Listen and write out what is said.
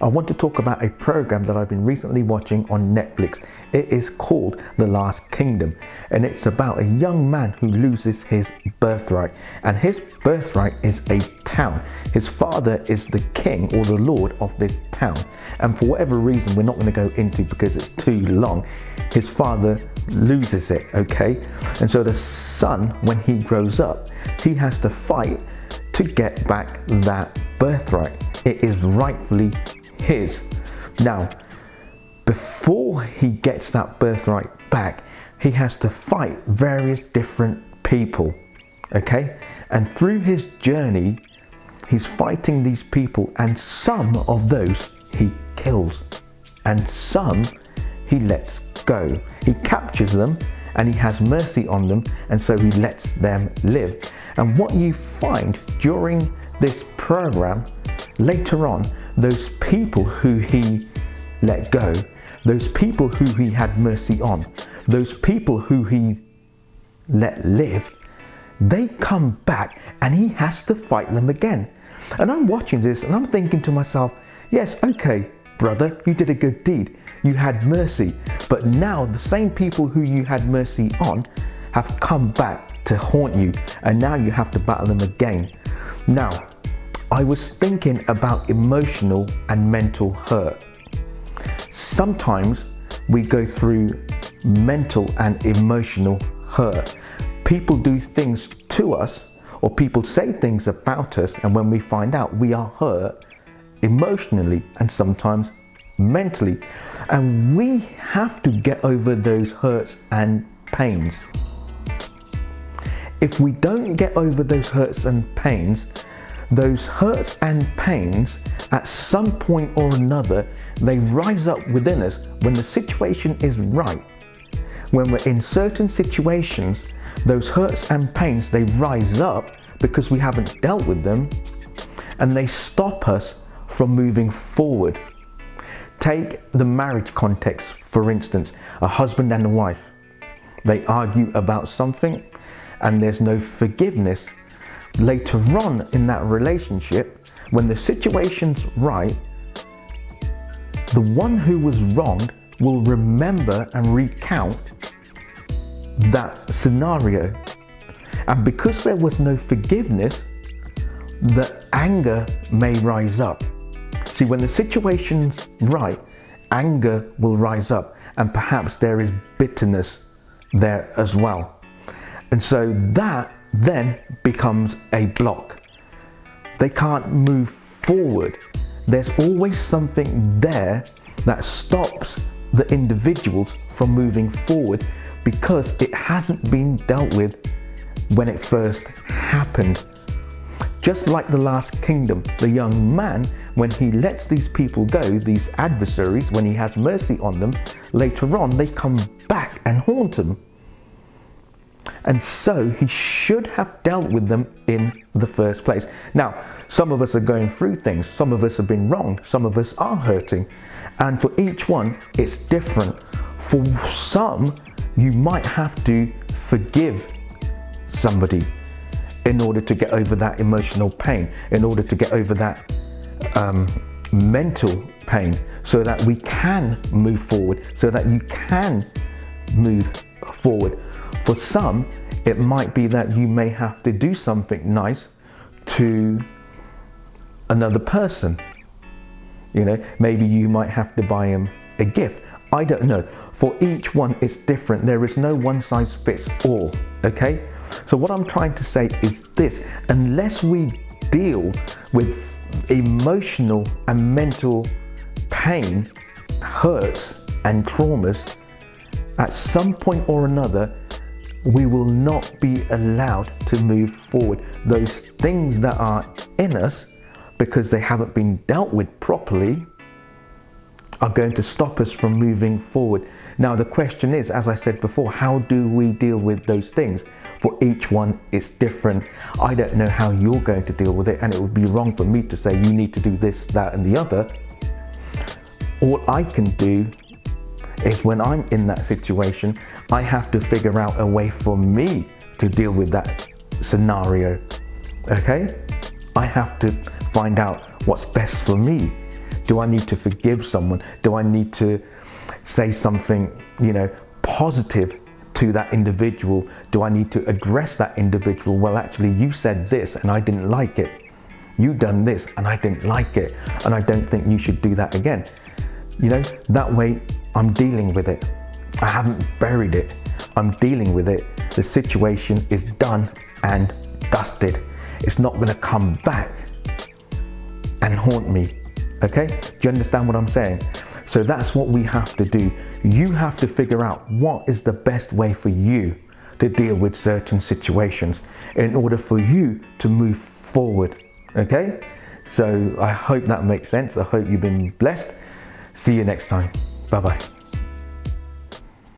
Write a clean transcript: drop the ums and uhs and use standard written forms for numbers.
I want to talk about a program that I've been recently watching on Netflix. It is called The Last Kingdom, and it's about a young man who loses his birthright, and his birthright is a town. His father is the king or the lord of this town, and for whatever reason we're not going to go into because it's too long, his father loses it, okay? And so the son, when he grows up, he has to fight to get back that birthright. It is rightfully his. Now, before he gets that birthright back, he has to fight various different people, okay? And through his journey, he's fighting these people, and some of those he kills, and some he lets go. He captures them and he has mercy on them, and so he lets them live. And what you find during this program, later on, those people who he let go, those people who he had mercy on, those people who he let live, they come back and he has to fight them again. And I'm watching this and I'm thinking to myself, yes, okay, brother, you did a good deed. You had mercy, but now the same people who you had mercy on have come back to haunt you, and now you have to battle them again. Now, I was thinking about emotional and mental hurt. Sometimes we go through mental and emotional hurt. People do things to us, or people say things about us, and when we find out, we are hurt emotionally and sometimes mentally, and we have to get over those hurts and pains. If we don't get over those hurts and pains, those hurts and pains, at some point or another, they rise up within us when the situation is right. When we're in certain situations, those hurts and pains, they rise up because we haven't dealt with them, and they stop us from moving forward. Take the marriage context, for instance, a husband and a wife. They argue about something and there's no forgiveness. Later on in that relationship, when the situation's right, the one who was wronged will remember and recount that scenario. And because there was no forgiveness, the anger may rise up. See, when the situation's right, anger will rise up, and perhaps there is bitterness there as well. And so that then becomes a block. They can't move forward. There's always something there that stops the individuals from moving forward because it hasn't been dealt with when it first happened. Just like the Last Kingdom, the young man, when he lets these people go, these adversaries, when he has mercy on them, later on they come back and haunt him. And so he should have dealt with them in the first place. Now, some of us are going through things, some of us have been wronged, some of us are hurting, and for each one it's different. For some, you might have to forgive somebody in order to get over that emotional pain, in order to get over that mental pain, so that we can move forward, so that you can move forward. For some, it might be that you may have to do something nice to another person. You know, maybe you might have to buy him a gift. I don't know. For each one, it's different. There is no one size fits all, okay? So what I'm trying to say is this: unless we deal with emotional and mental pain, hurts and traumas, at some point or another, we will not be allowed to move forward. Those things that are in us, because they haven't been dealt with properly, are going to stop us from moving forward. Now the question is, as I said before, how do we deal with those things? For each one, it's different. I don't know how you're going to deal with it, and it would be wrong for me to say you need to do this, that, and the other. All I can do is, when I'm in that situation, I have to figure out a way for me to deal with that scenario, okay? I have to find out what's best for me. Do I need to forgive someone? Do I need to say something, positive to that individual? Do I need to address that individual? Well, actually, you said this and I didn't like it. You done this and I didn't like it, and I don't think you should do that again. That way I'm dealing with it. I haven't buried it. I'm dealing with it. The situation is done and dusted. It's not going to come back and haunt me. Okay? Do you understand what I'm saying? So that's what we have to do. You have to figure out what is the best way for you to deal with certain situations in order for you to move forward. Okay? So I hope that makes sense. I hope you've been blessed. See you next time. Bye-bye.